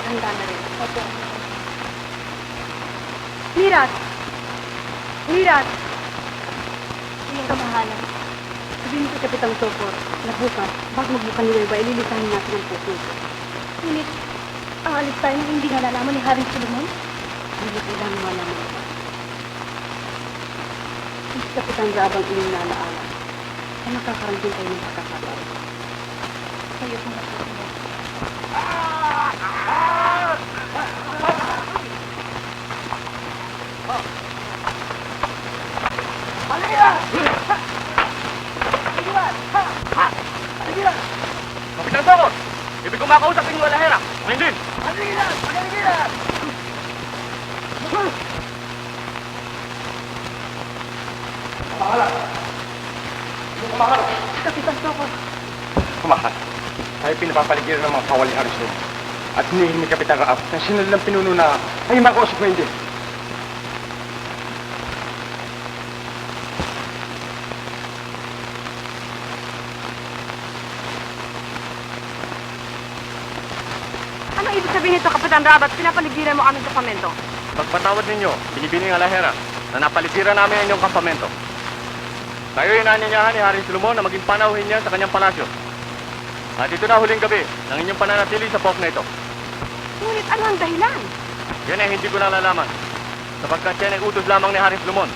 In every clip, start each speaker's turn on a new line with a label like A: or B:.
A: Paghanda na rin.
B: Opo.
A: Mirat! Mirat!
B: Yung kamahalan.
A: Sabihin ko Kapitang Topor na bukas, bago magbukan ni Nueva, ililisahin natin ang puso.
B: Ngunit, ang alis tayo nang hindi nalalaman ni Haring Solomon?
A: Hindi kailangan malaman ito. Si Kapitang Rabang inyong naalaala ay makakaramdin kayo ng pagkakataon.
B: Kayo kung masusunod.
C: Kapitang Topor! Ibig ko makausap yung Alahera. Ngayon din!
B: Kapitan Topor.
C: Kumahal. Tayo pinapapaligiran ng mga kawal ni Haris Luma. At hinihingi ni Kapitan Raab na sinalang pinuno na ay makausap ngayon din.
A: Ano ibig sabihin nito, Kapitan Rabat? Pinapaligiran mo aming kampamento.
C: Pagpatawad ninyo, binibining Alahera na napaligiran namin ang inyong kampamento. Tayo inanyanyahan ni Haring Solomon na maging panauhin niya sa kanyang palasyo. At ito na huling gabi ng inyong pananatili sa pok na ito.
A: Ngunit ano ang dahilan?
C: Yan ay hindi ko nalalaman. Sapagkat yan ay utos lamang ni Haring Solomon.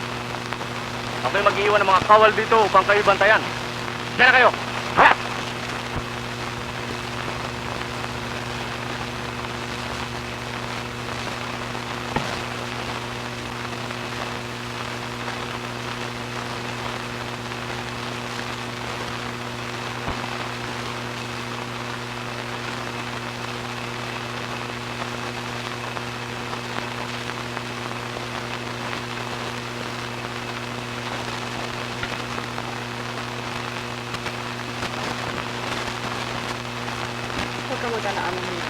C: Ako'y mag-iwan ng mga kawal dito upang kayo bantayan. Diyan na kayo! Ha!
A: Huwag ka mag-alaanan mo.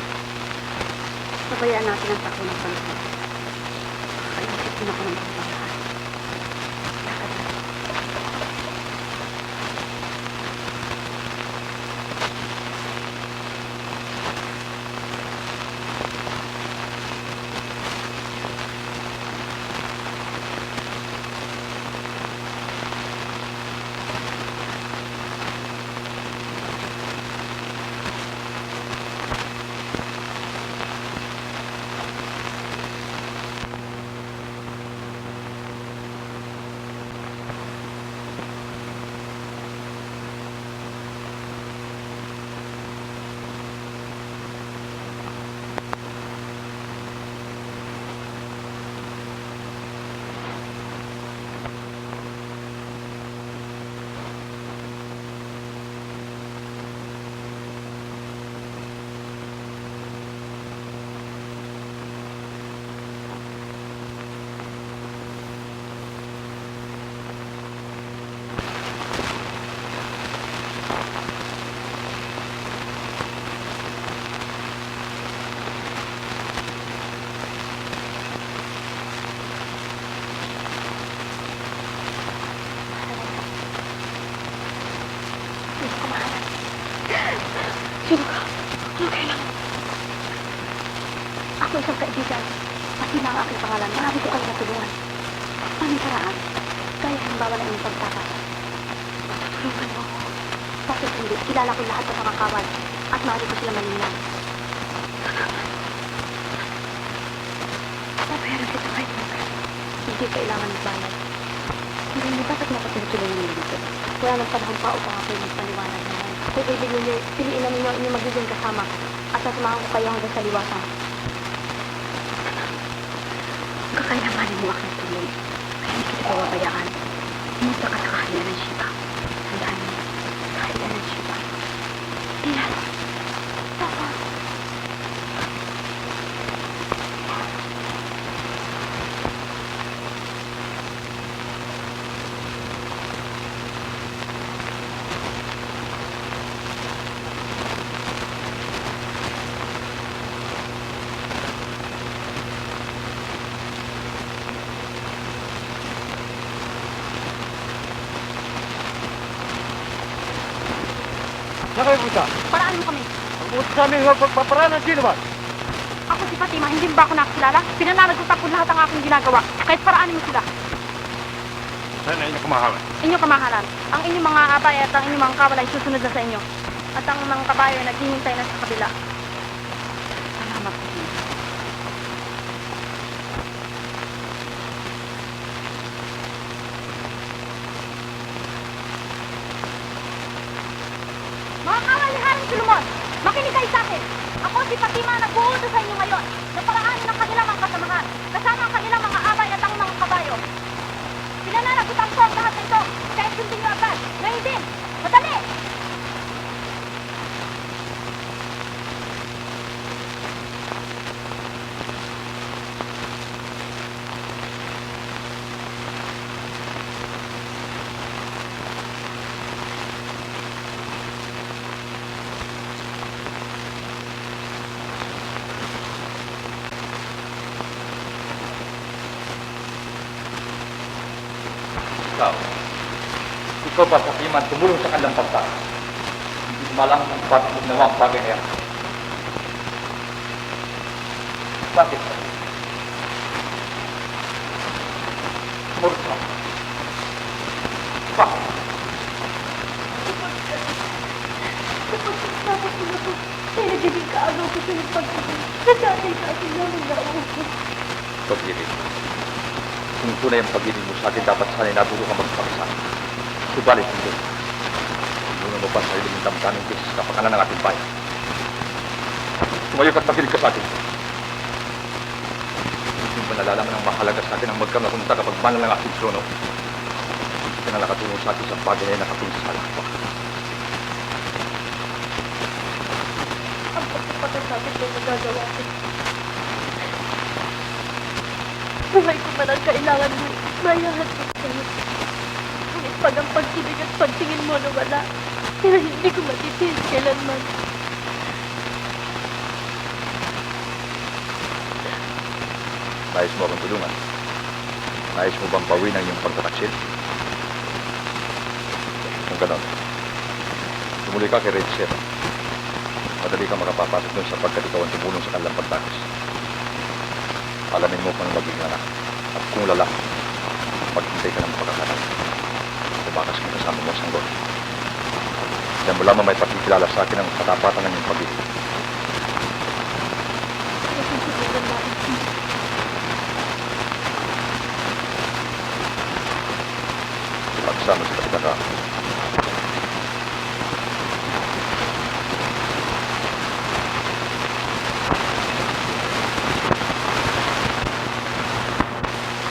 A: Sabayaan natin ang takbo ng panahon. Kakaisip din ako ng mga pagkakas. Lakad na.
B: Sino ka? Ano kailangan? Ako isang kaibigan. Pati na ang aking pangalan. Marami ko kayo natulungan. Anong paraan? Kaya halimbawa na inyong pagtakas. Tulungan mo ako. Bakit hindi? Kilala ko lahat ng mga kawal. At maaari ko sila malinlang. Papayaran kita kahit magkas. Hindi kailangan magbayad. Hindi bakit mapatulungan niyo dito? Wala nang panahon pa upang ako'y magpaliwanag naman. Kung ibig ninyo, piliin na ninyo ang inyong magiging kasama at sasamahan ko kayo hanggang sa liwasan. Kakailanganin mo aking tulong. Kaya hindi kita pababayaan. Pumunta ka sa kahalian ng Shiba. Tandaan mo, kahalian ng Shiba. Diyan. Papa.
C: Saan kayo punta?
B: Paraan mo kami.
C: Ang utos sa amin huwag magpaparaan ng sino ba?
B: si Fatima, hindi mo ba ako nakakilala? Pinananagutan ko lahat ang aking ginagawa. Kahit paraanin mo sila.
C: Saan na inyong kamahalan?
B: Inyong kamahalan. Ang inyong mga abay at ang inyong mga kawal ay susunod na sa inyo. At ang mga kabayo ay naghihintay na sa kabila. Salamat po. Mga kawal ni Haring Solomon, makinig kayo sa akin. Ako si Fatima nag-uuto sa inyo ngayon na paraanin ang kanilang mga kasamahan, kasama ang kanilang mga abay at ang mga kabayo. Pinananagutan ko ang lahat ng ito, kaya sundin niyo agad. Ngayon din, madali!
D: Ikaw ba, Fatima, tumulong sa kanilang pagta? Hindi ko malang kung bakit mo ginawa ang bagay na yan. Bakit? Tumulong ka. Bakit?
B: Tapos na po, kaya nagiging kaagaw ko sa iyong pagkakas. Nasasay-sasay namin na ako.
D: Pag-ibig. Kung tunay ang pag-ibig mo sa akin, dapat sana'y natuto kang magpakisa. Subalit hindi. Muna mo pa sa sarili mong damdamin kaysa sa kapakanan ng ating bayan. Tumayo ka't makinig ka sa akin. Hindi mo nalalaman ang mahalaga sa akin ang magkamakunta kapag banal ng ating trono. Hindi ka na nakatulong sa akin sa bagay na nakatingin sa lahat ko.
B: Ang pagkapagkasapit ko magagawa ko. Buhay ko man ang kailangan mo, mayahat ko sa'yo. Ngunit pag ang pag-ibig at pagtingin mo na wala, pero hindi ko matitiis kailanman.
D: Nais mo akong tulungan? Nais mo bang bawin ang iyong pagtataksil? Kung ganon, tumuli ka kay Red Chef. Madali ka makapapasok doon sapagkat ikaw ang tumulong sa kanilang pagtakis. Alamin mo kung magiging anak. At kung lalaki, maghintay ka ng pagkakataon. Tumakas kang kasama mo sa sanggol. Yan mo lamang may pakikilala sa akin ang katapatan ng iyong pag-ibig. Pagsama sa Kapitan Ra.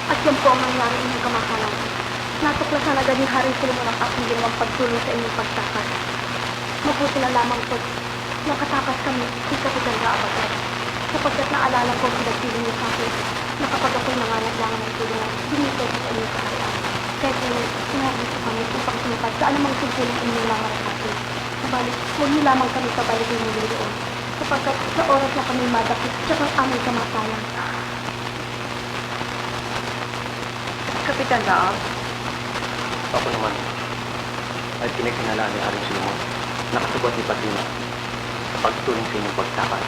B: At yan po ang nangyari inyong kamakalan. Natuklasan agad ni Haring Solomon ang aking ginawang pagtulong sa inyong pagtakas. Mabuti na lamang po, nakatakas kami kay Kapitan Ra Abagat. Sapagkat naalala ko ang pinagpili niyo sa akin na kapag ako'y nangangailangan ng tulungan, dumito ko sa inyong kahayaan. Kaya po, sinarito kami upang sumipad sa anumang tungkulong inyong nangarap natin. Subalit, huwag niyo lamang kami pabalikin niyo doon. Sapagkat sa oras na kami madakit, tsaka ang aming kamatayan.
A: Kapitan Raab,
C: Ako naman ay pinagkinalaan ni Haring Solomon na kasugot ni Fatima sa pagtulong sa inyong pagtakas.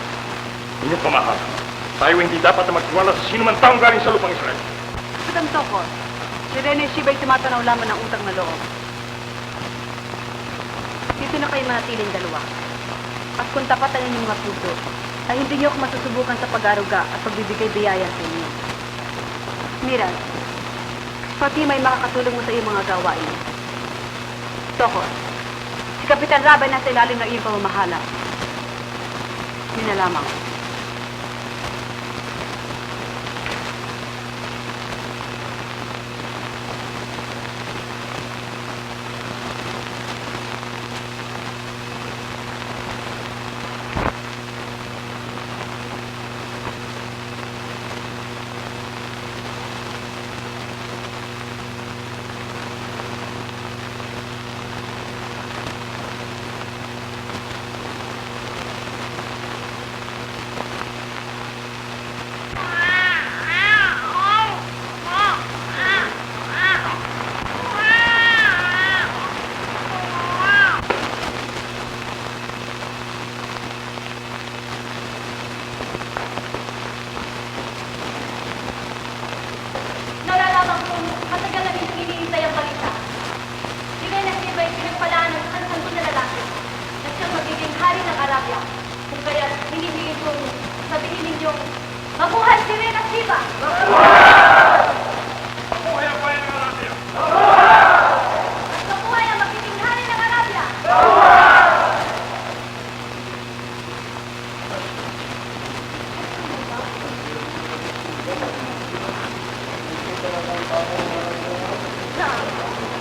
D: Inyong pamahal, tayo hindi dapat na magtiwala sa sino man taong galing sa lupang Israel.
A: Kapitan Tokor, si Rene Shiba'y tumatanaw lamang ng utang na loob. Dito na kayo manatiling dalawa. At kung tapat ang inyong mga puso, ay hindi niyo ako masusubukan sa pag-aruga at pagbibigay biyaya sa inyo. Miran, Fatima ay makakatulong mo sa iyong mga gawain. Tokor, si Kapitan Rabay nasa ilalim ng iyong pamamahala. Yun na lamang.
B: Shiva! Mabuhay ang magiging hari ng Arabia!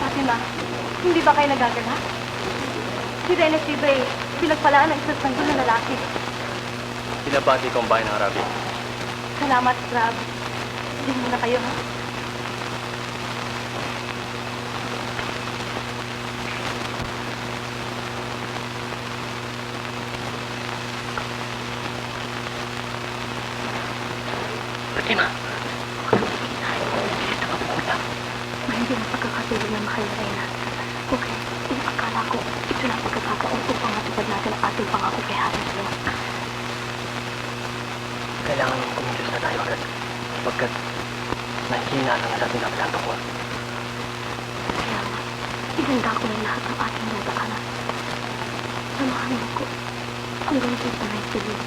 A: Fatima, hindi ba kayo nagagala? Si Rene Shiva pinagpalaan ng isang sanggol na lalaki.
C: Pinabati ko ang bayan ng Arabia.
A: Salamat, Rab. Hindi muna kayo, ha?
C: Fatima!
B: Mahindi na pagkakatulong ng mahal na Reyna. Okay, akala ko ito na pagkakataon upang matupad natin ang ating pangako kay Hari Sulong.
E: Kailangan mong kumilos na tayo agad sapagkat nahihina lang sa ating kapilang tungkol.
B: Kaya nga, ihanda ko na lahat ng ating nadaanan. Samahan mo ko hanggang dito na ituloy.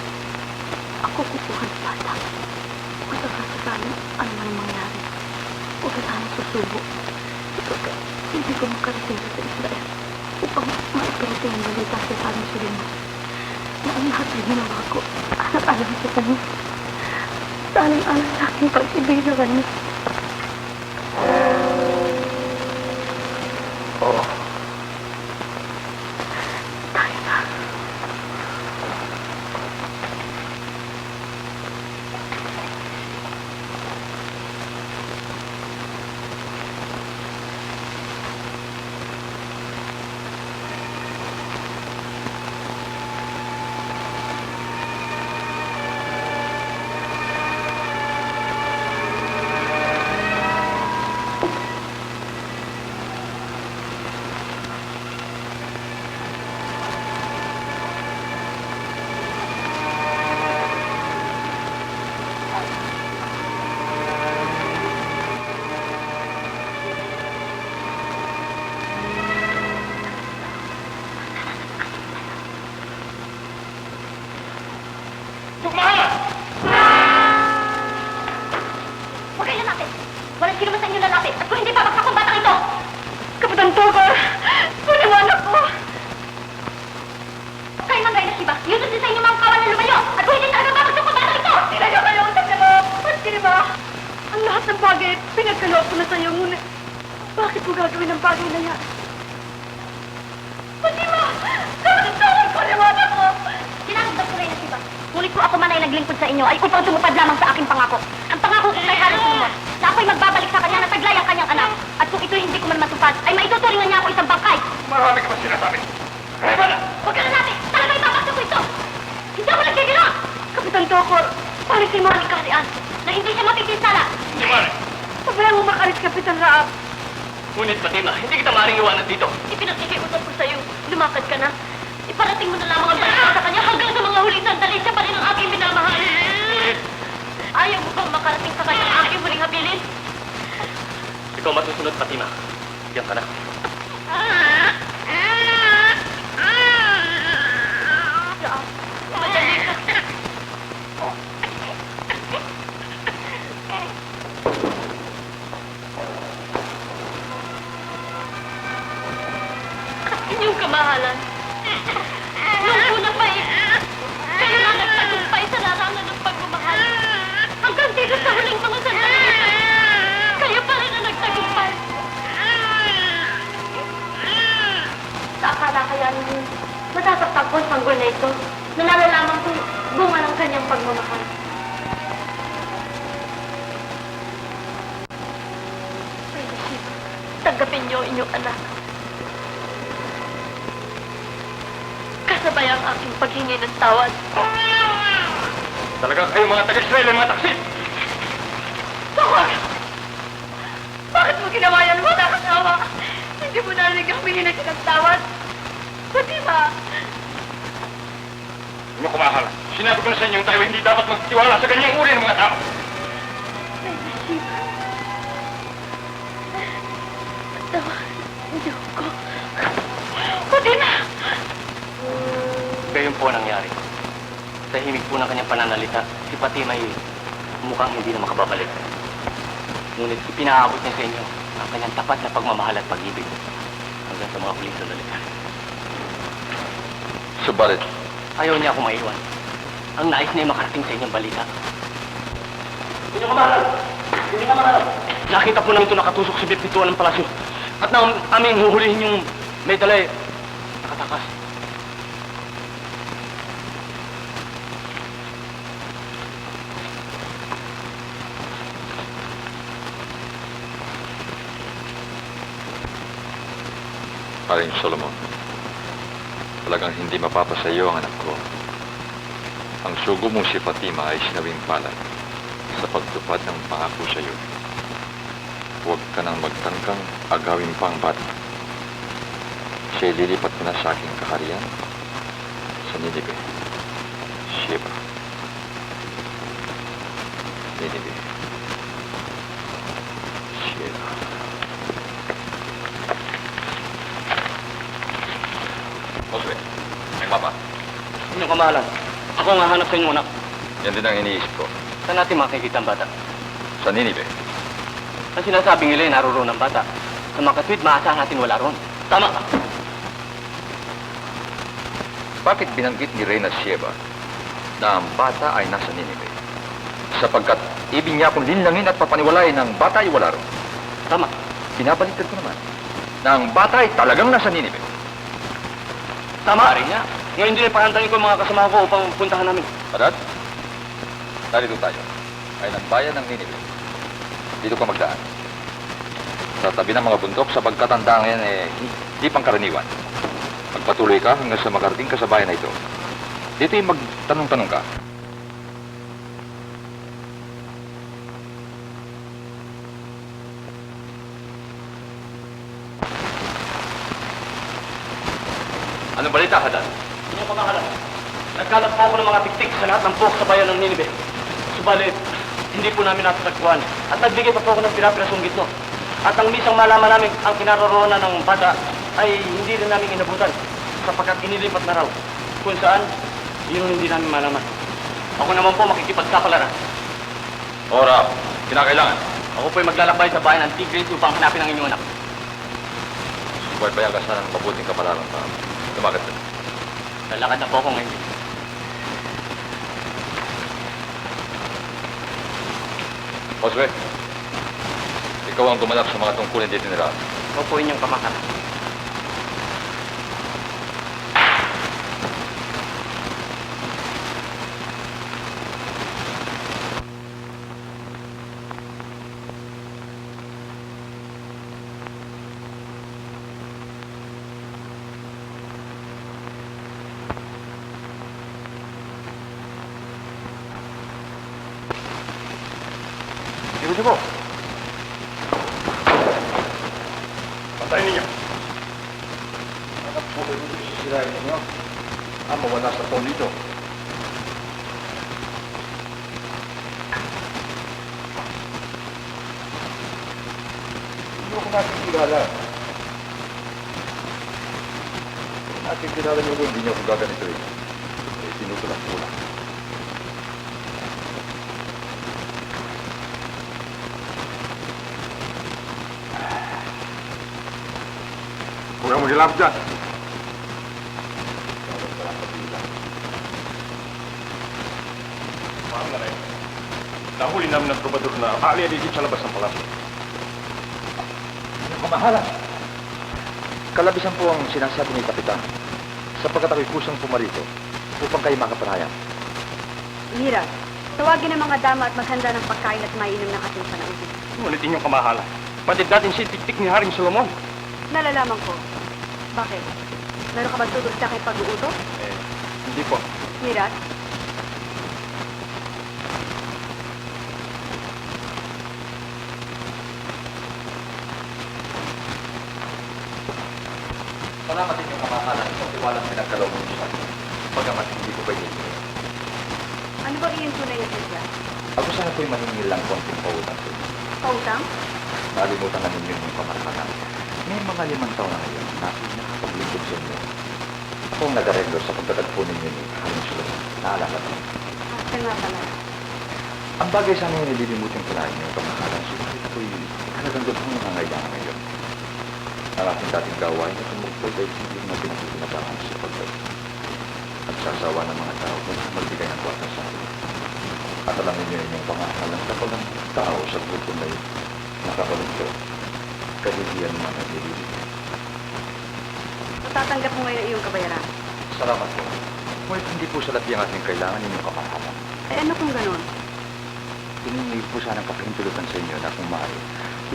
B: Ako kukuha ng bata. Kung sakasakaling ano man ang mangyari, huwag ka sana susubo. Sapagkat hindi ko makarating sa Israel upang maiparating ang balita sa Hari Sulong na ang lahat na ginawa ko alang-alang sa kanya. Alang-alang sa aking pag-ibig sa kanya.
E: Oo.
B: Tayo na. Huwag kayo lalapit! Walang sino man sa inyo lalapit! At kung hindi babagsak ang batang ito!
A: Kapitan Tucker! Paniwanak ko!
B: Kayo man Reyna Shiva! Yusuf din sa inyo mga kawan na lumayo! At kung hindi talaga babagsak ang batang ito!
A: Tinayo kayo ang tatlo mo! Pwede ba? Ang lahat ng bagay, pinagkaloob ko na sa'yo, ngunit bakit mo gagawin ang bagay na yan? Fatima! Kapitan Tucker! Paniwanak ko!
B: Sinasabot ko Reyna Shiva! Ngunit kung ako man ay naglingkod sa inyo, ay upang tumupad lamang sa aking pangako. Ang pangako ko kay Hari Sulong na ako'y magbabalik sa kanya na taglay ang kanyang anak. At kung ito'y hindi ko man matupad, ay maituturingan niya ako isang bangkay.
C: Marami ka ba sinasabi? Kaya na!
B: Huwag ka lalapit! Talagang babagsak ko ito! Hindi ako nagkikira!
A: Kapitan Tucker!
B: Parang kay Mari Karian na hindi siya mapipinsala.
C: Hindi mare!
A: Pabayaan mo makalis, Kapitan Raab!
C: Ngunit Fatima, hindi kita maaaring iwanan dito.
B: Ipinakikiusap ko sa'yo, lumakad ka na. Iparating mo na lamang ang balita sa kanya hanggang sa mga huling sandali siya pa rin ang aking minamahal. Ayaw mo bang makarating sa kanya ang aking huling habilin?
C: Ikaw masusunod, Fatima. Diyan ka na.
B: Madali ka. Inyong kamahalan. Nung unang may kayo na nagtagumpay sa larangan ng pagmamahal. Hanggang dito sa huling mga sandali. Kayo pa rin ang nagtagumpay. Sa akala kaya ninyo, matasaktan ko ang sanggol na ito na nalalaman kong bunga ng kanyang pagmamahal. Tanggapin niyo ang inyong anak. Kasabay ang aking paghingi ng tawad.
C: Talaga kayo mga taga-Israel ay mga taksit!
A: Tucker! Bakit mo ginawa yan? Wala kang awa! Hindi mo narinig ang humingi ng tawad! Fatima!
C: Ano kumahalan? Sinabi ko na sa inyo tayo hindi dapat magtiwala sa ganyang uri ng mga tao.
B: Hindi ko.
A: Fatima!
E: Gayon po ang nangyari. Tahimik po ng kanyang pananalita, si Fatima ay mukhang hindi na makababalik. Ngunit ipinaabot niya sa inyo ang kanyang tapat na pagmamahal at pag-ibig hanggang sa mga huling sandali.
D: Subalit,
E: Ayaw niya ako maiwan. Ang nais niya ay makarating sa inyong balita. Hindi ka mahalal! Hindi ka mahalal! Nakita po namin ito nakatusok sa bipituan ng palasyo. At nang aming huhulihin yung may dalay, nakatakas.
D: Haring Solomon, talagang hindi mapapasayo ang anak ko. Ang sugo mong si Fatima ay sinawing palad sa pagtupad ng pangako sa iyo. Huwag ka nang magtangkang agawin pa ang bata. Siya'y lilipat ko na sa aking kaharian sa Ninive, Sheba. Ninive, Sheba. Josue, may mapa.
E: Inyong kamahalan, ako ang hahanap sa inyong anak.
D: Yan din ang iniisip ko.
E: Saan natin makikita ang bata?
D: Sa Ninive.
E: Ang sinasabing nila ay naroon ang bata. Sa mga katwid, maasahan natin wala roon. Tama ka.
D: Bakit binanggit ni Reyna Sheba na ang bata ay nasa Ninive? Sapagkat ibig niya akong linlangin at papaniwalain na ang bata ay wala ron.
E: Tama.
D: Pinabaliktad ko naman na ang bata ay talagang nasa Ninive.
E: Tama rin niya. Ngayon din ay pahantarin ko ang mga kasama ko upang puntahan namin.
D: Padad, narito tayo. Ay ng bayan ng Ninive. Dito ka magdaan. Sa tabi ng mga bundok sapagkat ang daan ngayon ay hindi pangkaraniwan. Magpatuloy ka hanggang sa makarating ka sa bayan na ito. Dito ay magtanong-tanong ka.
C: Anong balita, Hadad?
E: Inyong kamahalan, nagkalat po ako ng mga tiktik sa lahat ng buhok sa bayan ng Ninive. Subalit, hindi po namin natatagpuan at nagbigay pa po ako ng pirapirasong gitno. At ang misang malaman namin ang kinaroroonan ng bata ay hindi rin namin inabutan sapagkat inilipat na raw. Kung saan, yun ang hindi namin malaman. Ako naman po makikipagsapalaran.
C: Ora, kinakailangan.
E: Ako po'y maglalakbay sa bayan ng Tigris upang hanapin ang inyong anak.
D: Subaybayan ka sana ng mabuting kapalaran pa. Tumagat ka.
E: Lalakad na po ako ngayon.
D: Josue, ikaw ang gumanap sa mga tungkulin dito nila.
E: Ako po inyong kamahalan.
C: Ibusin mo. Pantayin ninyo.
D: Anak po kayo dito sisirain ninyo. Ang mawala sa phone dito. Hindi ko natin kilala. Kung natin kilala niyo ko, hindi niyo ako gaganito eh. Eh, tinutulak ko lang.
C: Huwag kang maghilap dyan. Mahal na rin. Nahuli namin ng trubador na aalis sa labas ng palasyo.
D: Kamahalan. Kalabisan po ang sinasabi ni Kapitan sapagkat ako'y kusang pumarito upang kayo makapanayam.
A: Mira, tawagin ang mga dama at maghanda ng pagkain at mainom ng ating panausin.
C: Ngunit inyong kamahalan. Patid natin si tiktik ni Haring Solomon.
A: Nalalaman ko. Bakit? Meron ka ba tutulog sa aking pag-uutos?
C: Hindi po.
A: Mirat?
D: Salamat din yung kamahalan sa tiwalang pinagkaloob mo sa akin. Pagamat hindi ko pa ininigil.
A: Ano ba iyong tunay at isya?
D: Ako sana ko'y maningil lang konting pautang sa inyo.
A: Pautang?
D: Nalimutan na ninyo yung pamatakan. May mga 5 taon na ngayon na nakapaglingkod sa inyo. Ako ang nag-arreglo sa pagkatagpo ninyo ni Haring Solomon. Naalala ko.
A: At nga pala.
D: Ang bagay sa amin nililimutin ko na yung kamahalan. Subalit ako'y talagang lubhang nangangailangan ngayon. Ang aking dating gawain na tumugtog ay hindi na pinapagpinabangan sa pagkain. At sasawa ng mga tao kung magbigay ng kwarta sa akin. At alamin niyo yung pangahalan kapag ang tao sa grupo na nakakalungkyo. Kahihiyan naman ang nililimutin.
A: Matatanggap mo ngayon iyong kabayaran.
D: Salamat po. Ngunit hindi po sa lahat yung aking kailangan ninyong kamahalan.
A: Eh ano kung ganun?
D: Hiningi po sanang kapahintulutan sa inyo na kung maaari,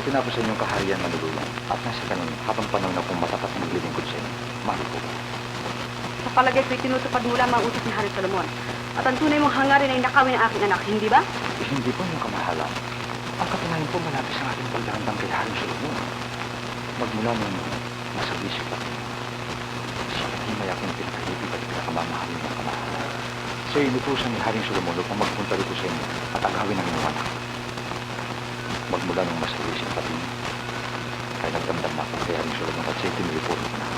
D: itinapos sa inyong kaharian manuluyan at nasa ganun habang panahon na kung matapat na maglilingkod sa inyo. Mahal ko.
A: Sa palagay ko'y tinutupad mo lamang ang utos ni Hari Solomon. At ang tunay mong hangarin ay nakawin ang aking anak, hindi ba?
D: Hindi po yung kamahalan. Ang katunayan po malapis ang ating pagdarandang kay Haring Solomon. Magmula nung masabisyo pa rin. Siya ay aking pinakaibig at pinakamamahalin ng kamahalan. Siya inutusan ni Haring Solomon upang magpunta rito sa inyo at agawin ang inyong anak. Magmula nung masabisyo pa rin, kaya nagdamdam na ako kay Haring Solomon at siya tinulipon ko na.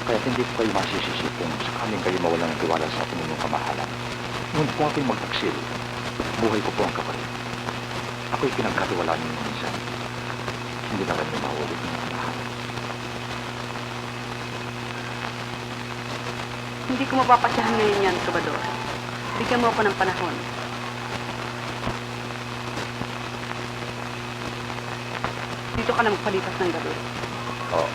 D: Kaya hindi ko kayo masisisi kung sakaling kayo mawala ng tiwala sa ating inyong kamahalan. Ngunit kung ako'y magtaksil, buhay ko po ang kapalit. Ako'y pinagkatiwalaan ninyo minsan. Hindi na kami maulit ng kamahalan.
A: Hindi ko mapapasyahan ngayon yan, Tubador. Bigyan mo ako ng panahon. Dito ka na magpalipas ng gabi.
D: Oo.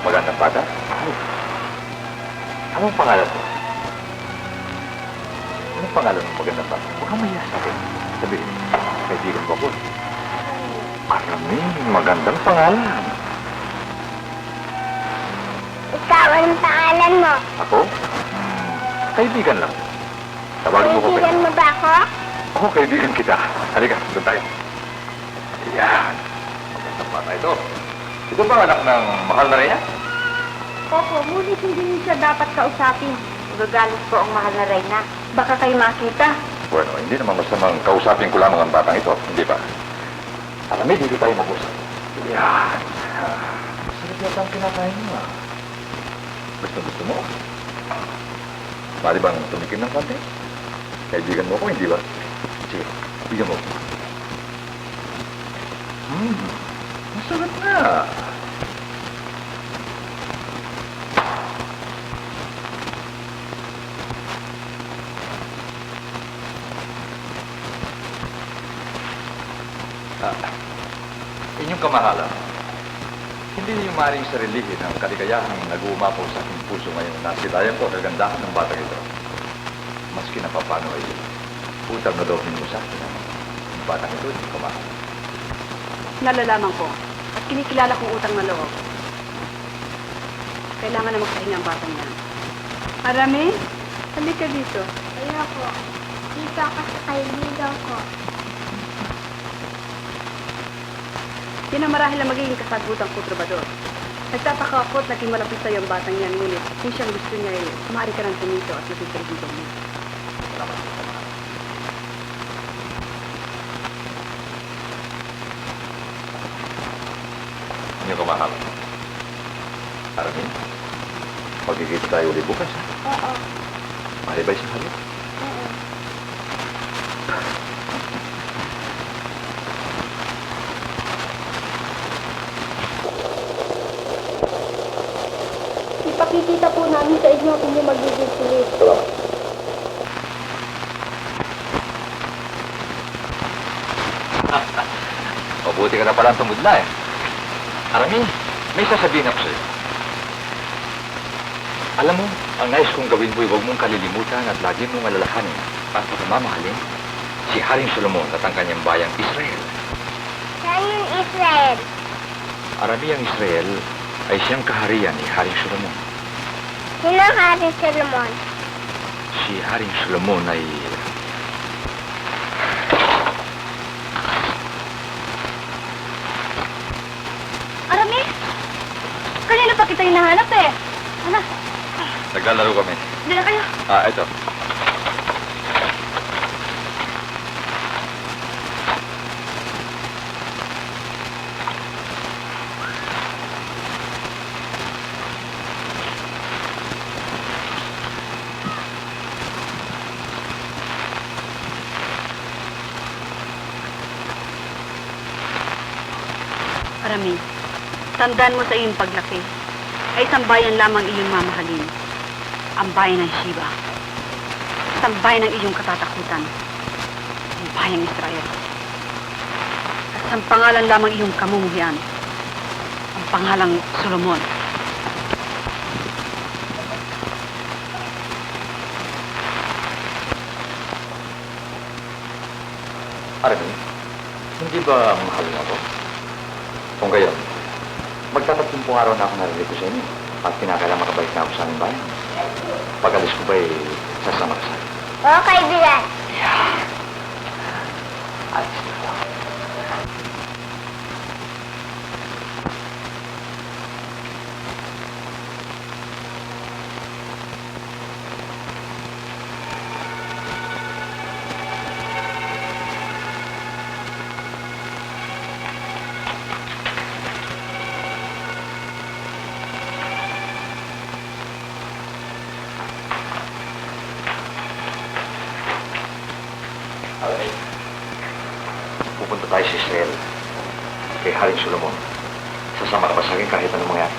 D: Magandang bata. Anong pangalan mo? Anong pangalan mo, magandang bata? Huwag kang mahiya sa akin. Sabihin, kaibigan ko ako. Maraming magandang pangalan.
B: Ikaw, anong pangalan mo?
D: Ako? Kaibigan lang. Tawagin mo ko
B: Kaibigan mo ba ako?
D: Oo, kaibigan kita. Halika, doon tayo. Yan. Magandang bata ito. Ito ba anak ng mahal na Reyna?
B: Opo, ngunit hindi niyo siya dapat kausapin. Gagalit po ang mahal na Reyna. Baka kayo makita.
D: Bueno, hindi naman masamang kausapin ko lamang ang batang ito, hindi ba? Alam mo, dito tayo mag-usap. Yan. Sarap yata ang kinakain mo, ah. Gusto mo? Mali bang tumikim ng konti? Kaibigan mo ko, hindi ba? Sige, bigyan mo. Masarap na. Inyong kamahalan, hindi niyo maaaring sarilihin ang kaligayahang nag-uumapaw sa aking puso ngayong nasilayan ko kagandahan ng batang ito. Maski na papano ay utang na loob ninyo sa akin ang batang ito, inyong kamahalan.
A: Nalalaman ko at kinikilala kong utang na loob. Kailangan na magpahinga ang batang yan. Arami, halika dito.
B: Ayoko. Dito ako sa kaibigan ko.
A: Yan ang marahil na magiging kasagutan ko, Trubador. Nagtataka ako at naging malapit sa'yo ang batang yan, ngunit kung siyang gusto niya ay maaari ka ng tumito at maging kaibigan mo.
D: Salamat po, kamahalan. Inyong kamahalan. Aramin, magkikita tayo ulit bukas, ha?
B: Oo.
D: Malibay sa halik.
B: Oo. Ipakikita po namin sa inyo kung yung magiging sulit.
D: Salamat. Mabuti ka na pala ang tumudla, eh. Aramin, may sasabihin ako sa'yo. Alam mo, ang nais kong gawin mo'y huwag mong kalilimutan at lagi mong alalahanin At mamahalin si Haring Solomon at ang kanyang bayang Israel.
B: Saan yung Israel?
D: Aramiyang Israel ay siyang kaharian ni Haring Solomon.
B: Sino ang Haring Solomon?
D: Si Haring Solomon ay...
A: Arami? Kanina pa kita hinahanap eh. Ano?
D: Naglalaro kami.
A: Hindi na kayo.
D: Ito.
A: Arami, tandaan mo sa iyong paglaki ay isang bayan lamang iyong mamahalin. Ang bayan ng Shiva. Isang bayan ng iyong katatakutan. Ang bayang Israel. At isang pangalan lamang iyong kamumuhian. Ang pangalang Solomon.
D: Arami, hindi ba mahal mo ako? Kung gayon, magtatatlong araw na ako narito sa inyo at kinakailangan makabalik na ako sa aming bayan. Pag-alis ko ba'y sasama ka sa akin?
B: Oo, kaibigan.
D: Alis na ako. Alright. Pupunta tayo sa Israel kay Haring Solomon. Sasama ka ba sa akin kahit anong mangyari?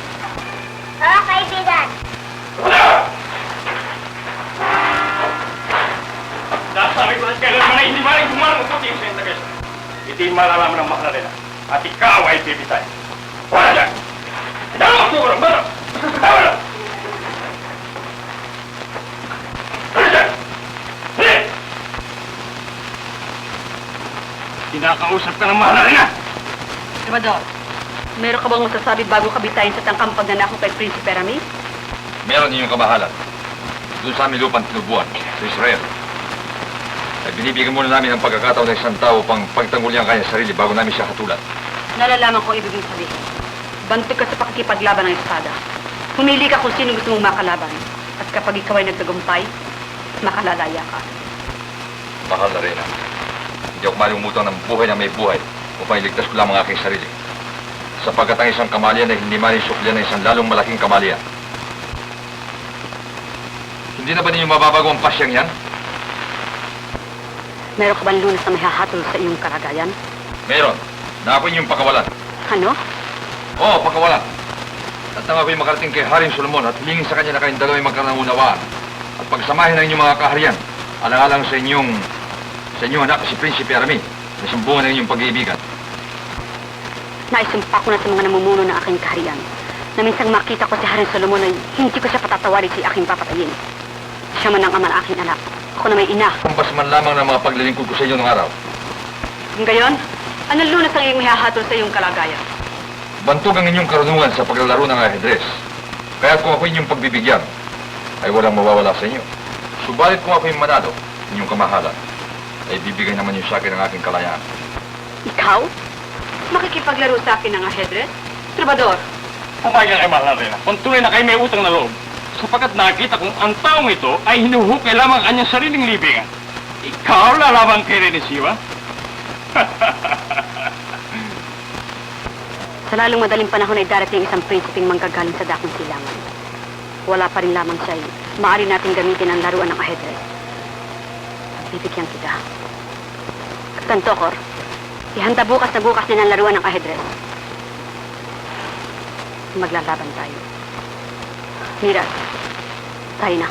B: Oo, kaibigan.
C: Nasabi ko na kailanman na hindi maring gumalang puti sa integration. Iti malalaman ng makna nila. At ikaw ay bibitay. Wala dyan! Dalo ako ko ng baro! Tama na! Wala dyan! Hindi! Kinakausap ka ng mahal na!
A: Salvador, meron ka bang masasabi bago ka bitayin sa tangkang pagnanako kay Prinsipe Arami?
D: Meron ninyong kamahalan. Doon sa aming lupang tinubuan, sa Israel. Ay binibigyan muna namin ang pagkakataon ng isang tao pang pagtanggol niya ang kanyang sarili bago namin siya hatulan.
A: Nalalaman ko ibig mong sabihin. Bantog ka sa pakikipaglaban ng espada. Pumili ka kung sino gusto mong makalaban. At kapag ikaw ay nagtagumpay, makalalaya ka.
D: Mahal na rin. Hindi ako malumutang ng buhay na may buhay upang iligtas ko lamang aking sarili. Sapagkat ang isang kamalian ay hindi manisuklian ng isang lalong malaking kamalian. Hindi na ba ninyo mababago ang pasyang yan?
A: Meron ka bang lunas na mahahatol sa iyong karagayan?
D: Meron. Na ako inyong pakawalan.
A: Ano?
D: Oo, pakawalan. At nang ako'y makarating kay Haring Solomon at hilingin sa kanya na kayong dalawa ay magkaroon ng unawaan. At pagsamahin ng inyong mga kaharian, alang-alang sa inyong anak si Prinsipe Arami na sumbungan ng inyong pag-iibigan.
A: Naisumpa ko na sa mga namumuno ng aking kaharian na minsang makita ko si Haring Solomon ay hindi ko siya patatawarin sa aking papatayin. Siya man ang ama ng aking anak. Ako na may ina.
D: Kumpas man lamang ng mga paglilingkod ko sa inyo ng araw.
A: Ngayon, anong lunas ang iyong mahahatol sa iyong kalagayan?
D: Bantog ang inyong karunungan sa paglalaro ng ajedrez. Kaya kung ako inyong pagbibigyan, ay walang mawawala sa inyo. Subalit kung ako'y manalo, inyong kamahalan, ay bibigay naman niyo sa akin ang aking kalayaan.
A: Ikaw? Makikipaglaro sa akin ng ajedrez? Trabador,
C: Pumayag kay mahal na rin. Kung tunay na kayo may utang na loob, sapagkat nakita kong ang taong ito ay hinuhukay lamang kanyang sariling libingan. Ikaw lalaban kay Renesiwa?
A: sa lalong madaling panahon ay darating isang prinsipeng manggagaling sa dakong silangan. Wala pa rin lamang siya, maaari natin gamitin ang laruan ng ajedrez. Bibigyan kita. Kapitan Tokor, ihanda bukas din ang laruan ng ajedrez. Maglalaban tayo. Mira, tayo na.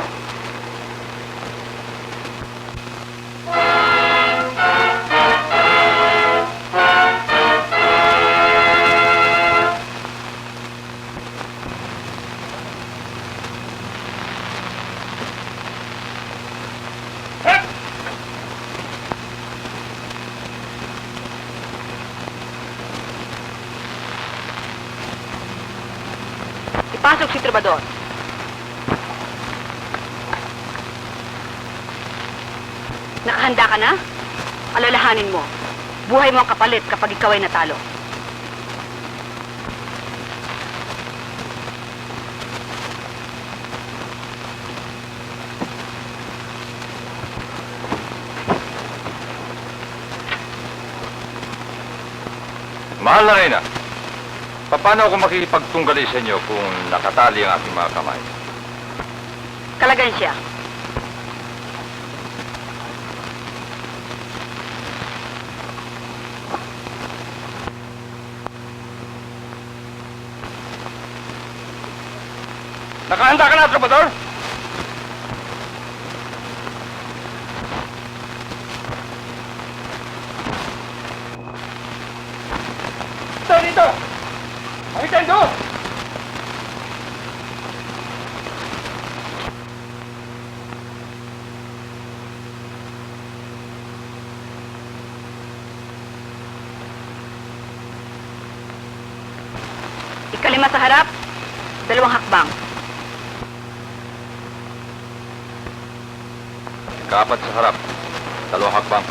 A: Ipasok si Trubador. Nakahanda ka na? Alalahanin mo. Buhay mo ang kapalit kapag ikaw ay natalo.
D: Mahal na Reyna, paano ako makikipagtunggali sa inyo kung nakatali ang aking mga kamay?
A: Kalagan siya.
C: Nakahanda ka na, Trubador? Ito, dito! Makitain doon!
A: Ikalima sa harap, 2 hakbang.
D: Ika-4 sa harap, 2 hakbang.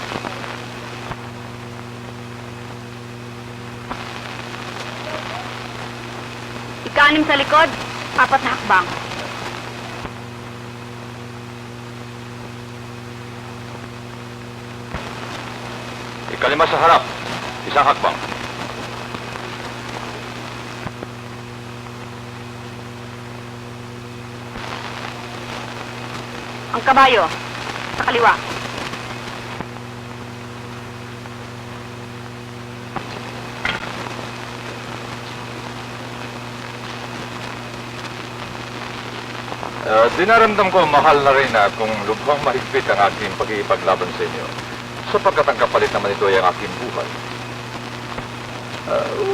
A: Ika-6 sa likod, 4 na hakbang.
D: Ika-5 sa harap, 1 hakbang.
A: Ang kabayo, sa kaliwa.
D: Dinaramdam ko, mahal na rin na kung lubhang mahigpit ang aking pag-iipaglaban sa inyo. Sapagkat ang kapalit naman ito ay ang aking buhay.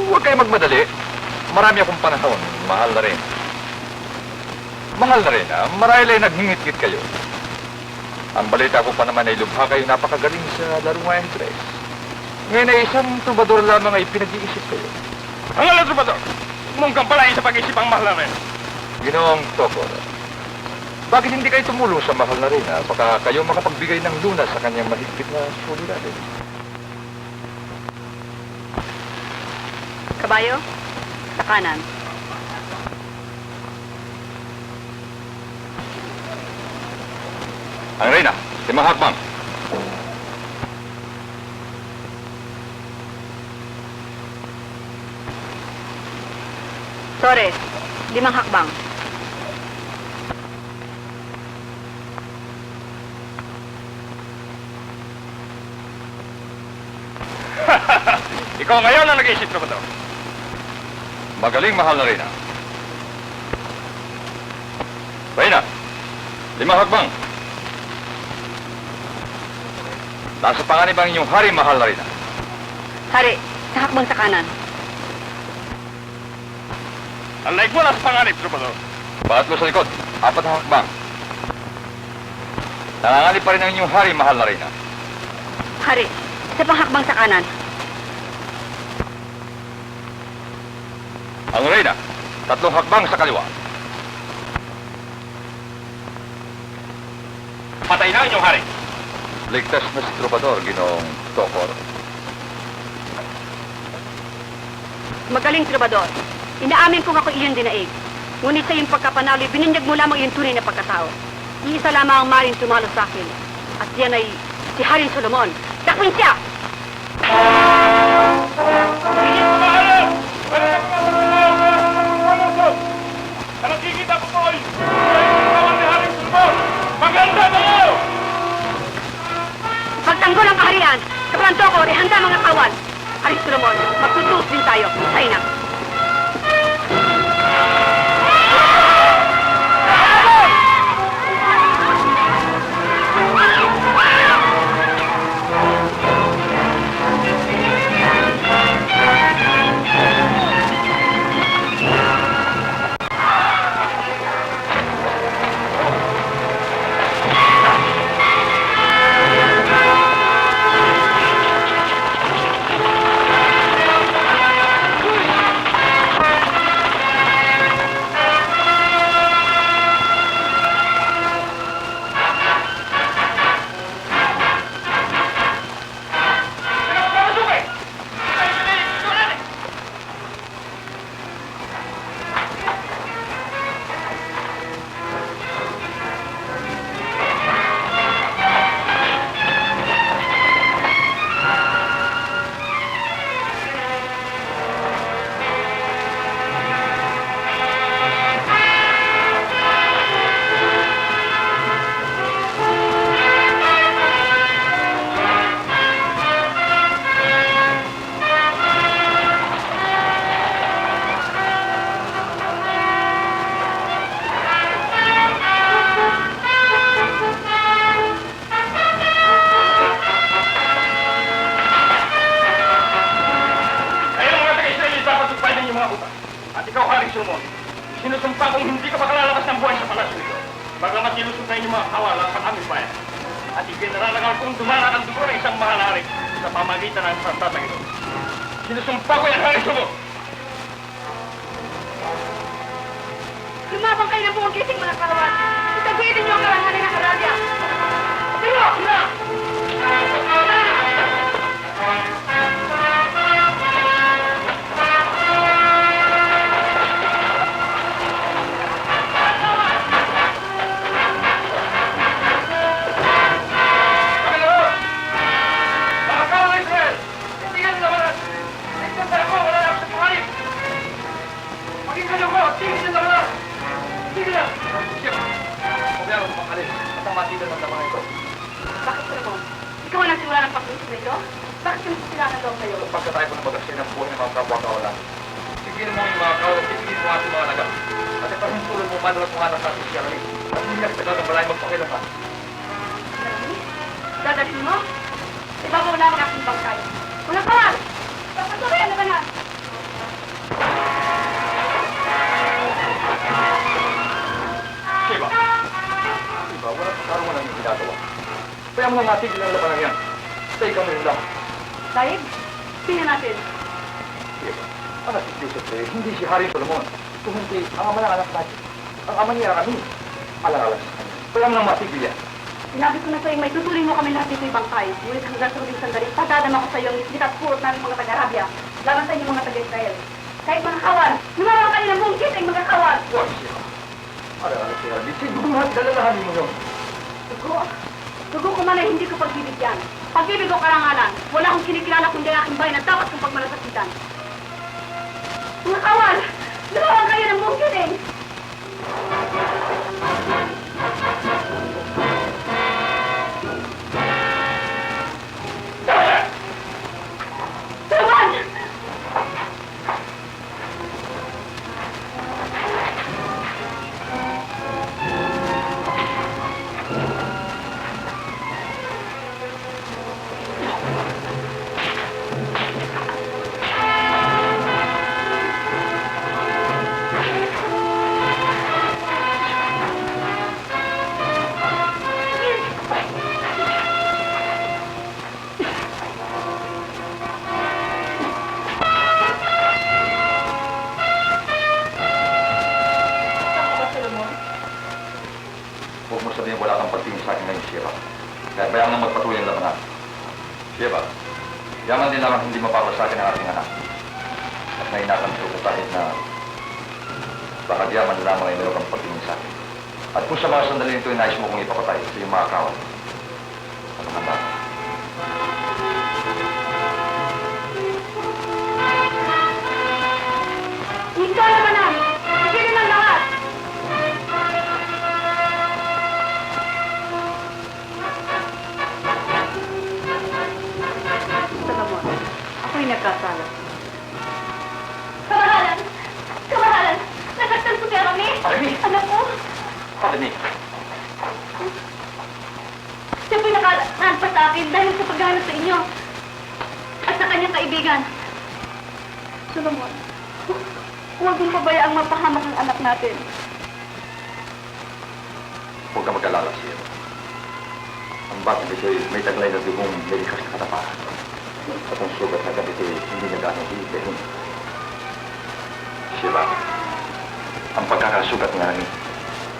D: Huwag kayo magmadali. Marami akong panahon, mahal na rin. Mahal na rin, marahil ay naghingit-ngit kayo. Ang balita ko pa naman ay lubha kayo napakagaling sa larong ajedrez. Ngayon ay isang trubador lamang ay pinag-iisip kayo.
C: Ang alam, Trubador! Mungkang palain sa pag-isip ang mahal na rin.
D: Ginoong Tokor, bakit hindi kayo tumulong sa mahal na rin? Baka kayo makapagbigay ng lunas sa kanyang mahigpit na suliranin.
A: Kabayo, sa kanan.
D: Ang Reyna, 5 hakbang.
A: Torres, 5 hakbang.
C: Ikaw ngayon ang nag-iisip, Trubador.
D: Magaling, mahal na Reyna. Reyna, 5 hakbang. Nasa panganib ang inyong hari, mahal na Reyna.
A: Hari, sa hakbang sa kanan.
C: Ang laig mo nasa panganib, Trubador.
D: Pangatlo sa likod, 4 na hakbang. Nanganganib pa rin ang inyong hari, mahal na Reyna.
A: Hari, sa panghakbang sa kanan.
D: Ang Reyna, 3 hakbang sa kaliwa.
C: Patay na ang inyong hari.
D: Ligtas na si Trubador, Ginoong Tokor.
A: Magaling, Trubador. Inaamin kong ako iyon dinaig. Ngunit sa iyong pagkapanalo, binunyag mo lamang iyong tunay na pagkatao. Iisa lamang ang maring tumalo sa akin. At yan ay si Haring Solomon. Takpin siya!
C: Hindi ko maharap! Ang nakikita ko po ay kawan ni Haring Solomon! Maganda mo!
A: Pagtanggol ang kaharian, Kapitan Tokor, ihanda mga kawan. Haring Solomon, magtutuos din tayo. Sa'yo na.
C: Solomon, sinusumpa kong hindi ka makalalabas ng buhay sa palasyo nito. Bagamat sinusumpay niyo mga kawalan sa aming bayan. At ikinararangal kong dumarang ang dugo ng isang mahal na hari sa pamagitan ng santatang ito. Sinusumpa ko yan, Hari Solomon!
A: Lumabang kayo ng buong kising mga kawan. Itaguilin niyo ang kalanganin ng Arabia. Pero, na! Bakit Solomon? Ikaw ang nagsimula ng pag-iisip na ito? Bakit ka nagsisilatan daw sa'yo?
D: Pagkatay ko ng pagkasin ng buhay ng mga kapwa-kawalan. Tigilin mo yung mga kawalan, tigilin mo ating mga naga. At ipahintulog mo manulat mo anak natin siya rin. At hindi ka tagal ng balay magpakilang ka.
A: Dadalhin mo? Ibabaw namin aking bangkay. Mga kawan! Papatuloy ang labanan!
D: Shiva! Shiva, wala sa karuman ang ginagawa. Kaya mo nga matigil ang labanan yan. Sa ikaw ngayon lang.
A: Sahib, tingnan natin.
D: Shiva, anak si Joseph eh, hindi si Hari Solomon. Kung hindi, ang ama ng anak natin. Ang ama niya kami. Alang-alang sa kanya. Kaya mo nang matigil yan.
A: Sinabi ko na sa'yo, may tutuloy mo kami lahat dito'y bangkay. Ngunit hanggang sa huling sandali, padadama ko sa'yo ang islit at purot namin mga taga-Arabia laban sa inyong mga taga-Israel. Kahit mga kawan, lumawa kayo ng buong kising mga kawan!
D: Huwag siya. Alang-alang si Hari. Siguro nga, dalalahanin mo yun.
A: Dugo ko man ay hindi ko pagbibigyan. Pag-ibig o karangalan, wala akong kinikilala kundi ang aking bayan na dapat kong pagmalasakitan. Mga kawan, lumawa kayo ng buong kising! Taman!
D: Huwag mo sabihin wala kang pagtingin sa akin ngayon, Shiva. Kaya bayang nang magpatuloy ang labanan. Shiva, yaman din lamang hindi mapapa sa akin ang ating anak. At nainakan ko kahit na baka yaman lamang ay meron kang pagtingin sa akin. At kung sa mga sandali ito ay nais mo kong ipapatay sa iyong mga kawan, ano handa ko?
A: Hindi naman na! Sige ng lahat! Solomon, ako'y nagkasala.
B: Kamahalan! Kamahalan! Nasaktan ko si Arami!
D: Arami!
B: Anak ko!
D: Arami!
B: Siya po'y nakahanpas sa akin dahil sa paghahanap sa inyo at sa kanyang kaibigan.
A: Solomon, huwag mong pabayaang mapahamak ang anak natin.
D: Huwag ka mag-alala, Shiva. Ang batang ito ay may taglay na dugong may likas na katapakan. At ang sugat na ganito ay hindi na gano'ng hihigahin. Shiva, ang pagkakasugat nga ni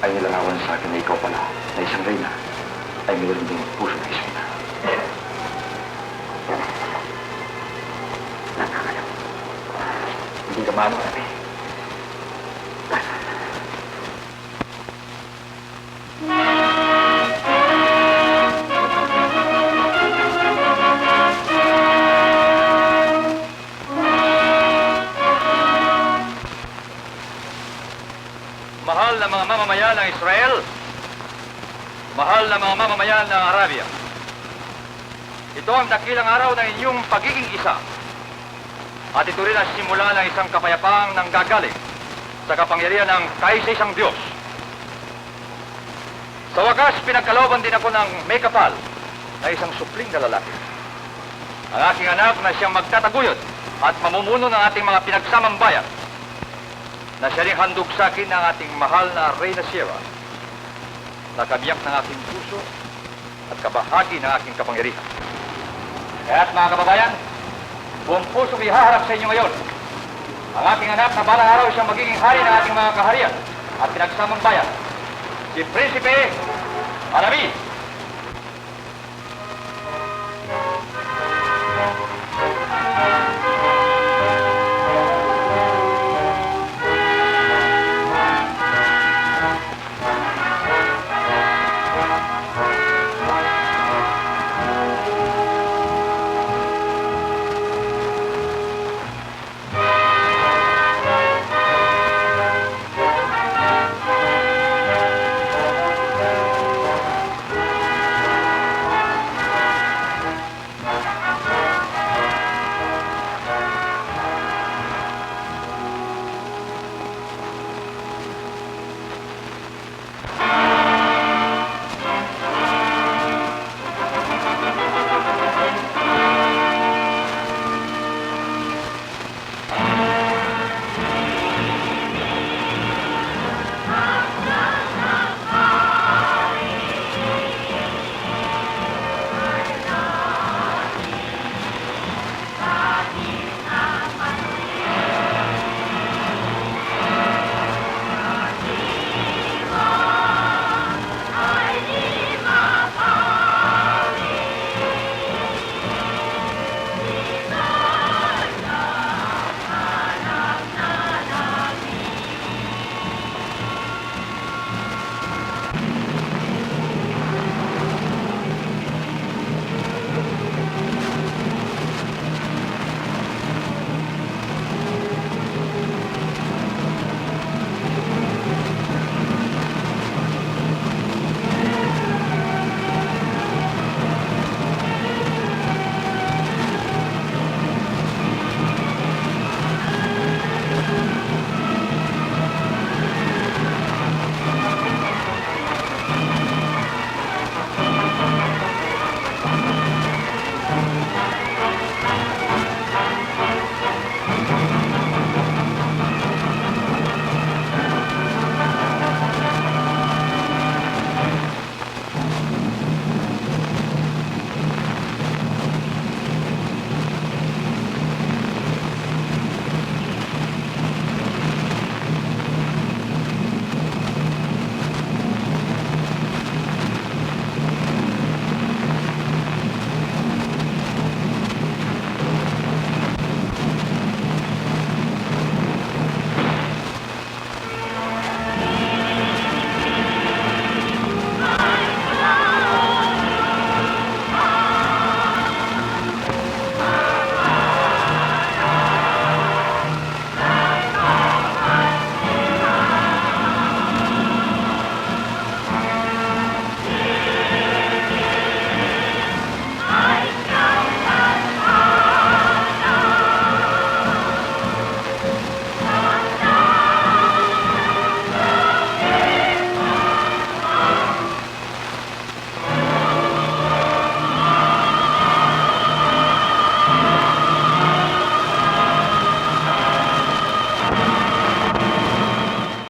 D: ay nilalawan sa akin na ikaw pala na isang reyna ay mayroon ding puso na isang ina. Nakakayaw. Hindi ka maano, Arami.
C: Mahal na mga mamamayan ng Israel, mahal na mga mamamayan ng Arabia. Ito ang dakilang araw ng inyong pagiging isa. At ito rin ang simula ng isang kapayapaang nanggagaling sa kapangyarihan ng kaisa-isang Diyos. Sa wakas, pinagkalooban din ako ng may kapal na isang supling na lalaki. Ang aking anak na siyang magtataguyod at mamumuno ng ating mga pinagsamang bayan.
D: na siya rin handog sa akin ng ating mahal na Reyna Sierra, na kabiyak ng aking puso at kabahagi ng aking kapangyarihan. Kaya't mga kababayan, buong puso ihaharap sa inyo ngayon ang ating anak na balang araw siyang magiging hari ng ating mga kaharian at pinagsamang bayan, si Prinsipe Alami